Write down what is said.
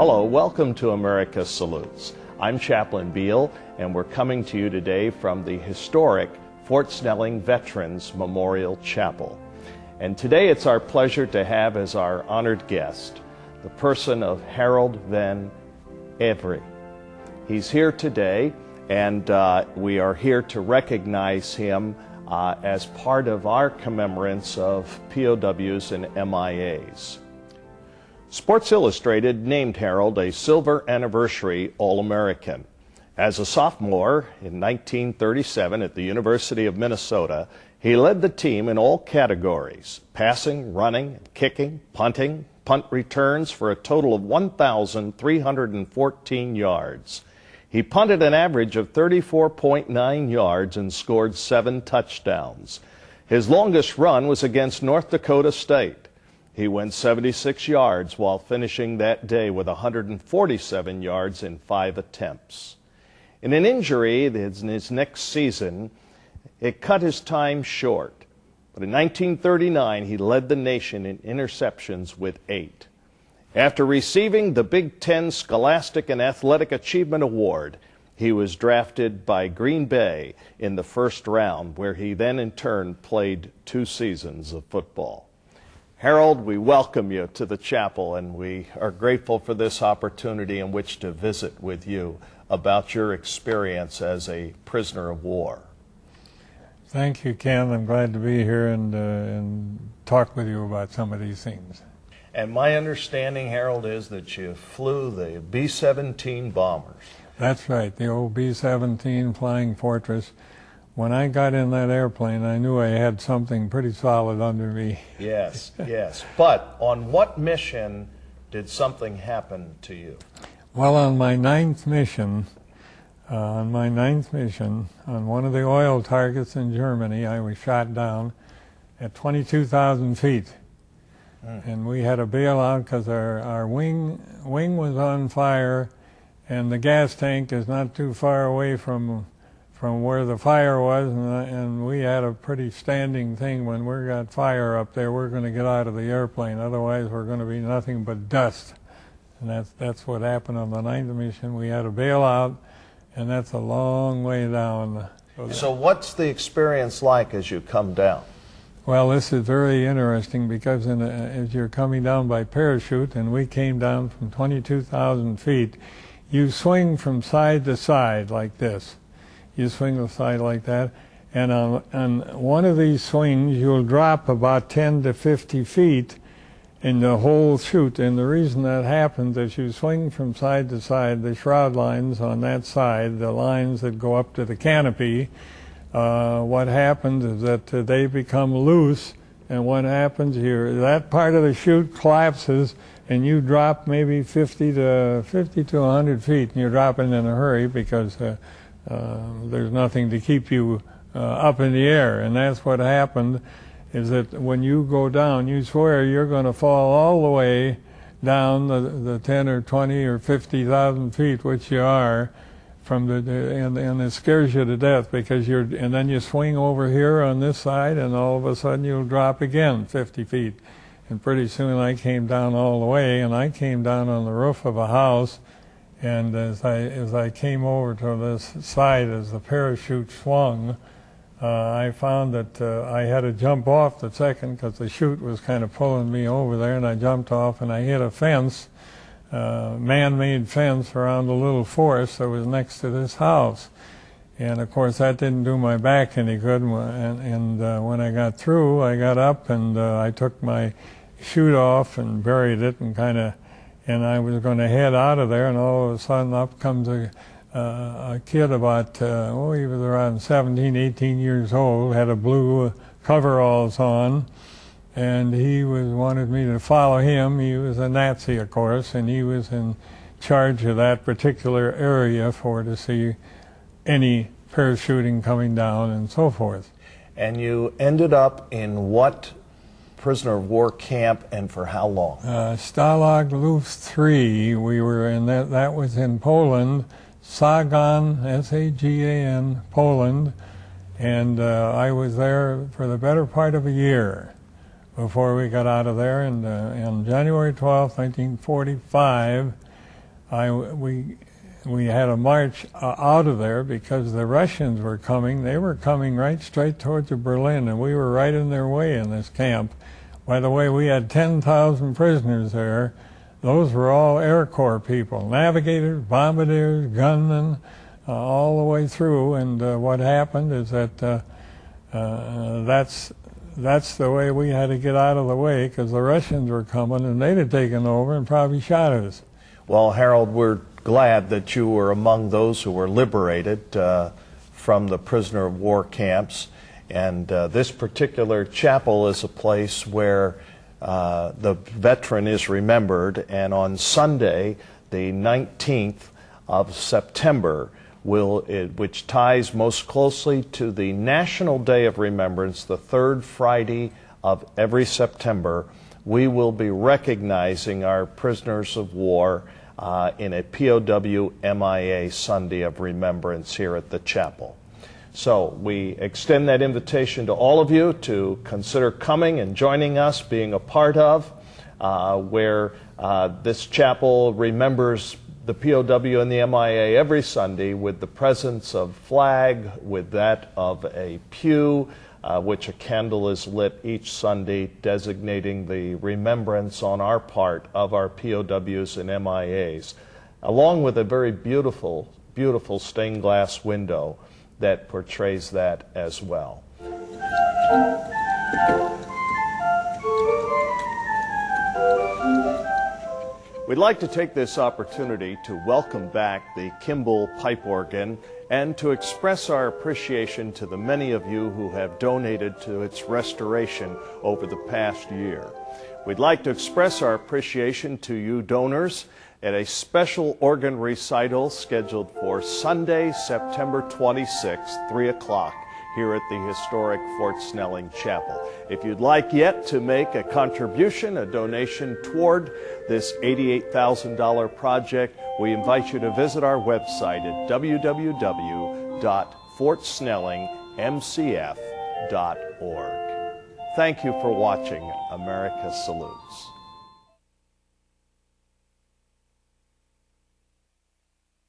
Hello, welcome to America Salutes. I'm Chaplain Beal, and we're coming to you today from the historic Fort Snelling Veterans Memorial Chapel. And today it's our pleasure to have as our honored guest the person of Harold Van Avery. He's here today, and we are here to recognize him as part of our commemorance of POWs and MIAs. Sports Illustrated named Harold a Silver Anniversary All-American. As a sophomore in 1937 at the University of Minnesota, he led the team in all categories: passing, running, kicking, punting, punt returns for a total of 1,314 yards. He punted an average of 34.9 yards and scored 7 touchdowns. His longest run was against North Dakota State. He went 76 yards while finishing that day with 147 yards in 5 attempts. In an injury in his next season, it cut his time short. But in 1939, he led the nation in interceptions with 8. After receiving the Big Ten Scholastic and Athletic Achievement Award, he was drafted by Green Bay in the first round, where he then in turn played 2 seasons of football. Harold, we welcome you to the chapel, and we are grateful for this opportunity in which to visit with you about your experience as a prisoner of war. Thank you, Ken. I'm glad to be here and talk with you about some of these things. And my understanding, Harold, is that you flew the B-17 bombers. That's right, the old B-17 Flying Fortress. When I got in that airplane, I knew I had something pretty solid under me. Yes, yes. But on what mission did something happen to you? Well, on my ninth mission, on one of the oil targets in Germany, I was shot down at 22,000 feet. And we had to bail out because our wing was on fire, and the gas tank is not too far away from where the fire was, and we had a pretty standing thing: when we got fire up there, we're going to get out of the airplane, otherwise we're going to be nothing but dust. And that's what happened on the 9th mission. We had to bail out, and that's a long way down. So what's the experience like as you come down? Well, this is very interesting because as you're coming down by parachute, and we came down from 22,000 feet, you swing from side to side like this. You swing the side like that, and on one of these swings you'll drop about 10 to 50 feet in the whole chute. And the reason that happens is you swing from side to side, the shroud lines on that side, the lines that go up to the canopy, what happens is that they become loose, and what happens here, that part of the chute collapses, and you drop maybe 50 to 100 feet, and you're dropping in a hurry because there's nothing to keep you up in the air. And that's what happened, is that when you go down, you swear you're going to fall all the way down the 10 or 20 or 50,000 feet, which you are, and it scares you to death, because and then you swing over here on this side, and all of a sudden you'll drop again 50 feet. And pretty soon I came down all the way, and I came down on the roof of a house. And as I came over to this side, as the parachute swung, I found that I had to jump off the second, because the chute was kind of pulling me over there, and I jumped off and I hit a fence, man-made fence around a little forest that was next to this house. And of course that didn't do my back any good, and when I got through, I got up and I took my chute off and buried it, and I was going to head out of there, and all of a sudden up comes a kid about, he was around 17, 18 years old, had a blue coveralls on, and he wanted me to follow him. He was a Nazi, of course, and he was in charge of that particular area to see any parachuting coming down and so forth. And you ended up in what prisoner of war camp, and for how long? Stalag Luft III. We were in that was in Poland, Sagan, S-A-G-A-N, Poland, and I was there for the better part of a year before we got out of there. And on January 12, 1945, we had a march out of there because the Russians were coming. They were coming right straight towards Berlin, and we were right in their way in this camp. By the way, we had 10,000 prisoners there. Those were all Air Corps people, navigators, bombardiers, gunmen, all the way through. And what happened is that that's the way we had to get out of the way, because the Russians were coming, and they'd have taken over and probably shot at us. Well, Harold, we're glad that you were among those who were liberated from the prisoner of war camps. And this particular chapel is a place where the veteran is remembered. And on Sunday, the 19th of September, which ties most closely to the National Day of Remembrance, the third Friday of every September, we will be recognizing our prisoners of war in a POW MIA Sunday of Remembrance here at the chapel. So we extend that invitation to all of you to consider coming and joining us, being a part of, where this chapel remembers the POW and the MIA every Sunday with the presence of flag, with that of a pew, which a candle is lit each Sunday, designating the remembrance on our part of our POWs and MIAs, along with a very beautiful, beautiful stained glass window that portrays that as well. We'd like to take this opportunity to welcome back the Kimball pipe organ and to express our appreciation to the many of you who have donated to its restoration over the past year. We'd like to express our appreciation to you donors at a special organ recital scheduled for Sunday, September 26th, 3 o'clock, here at the historic Fort Snelling Chapel. If you'd like yet to make a contribution, a donation toward this $88,000 project, we invite you to visit our website at www.fortsnellingmcf.org. Thank you for watching. America salutes.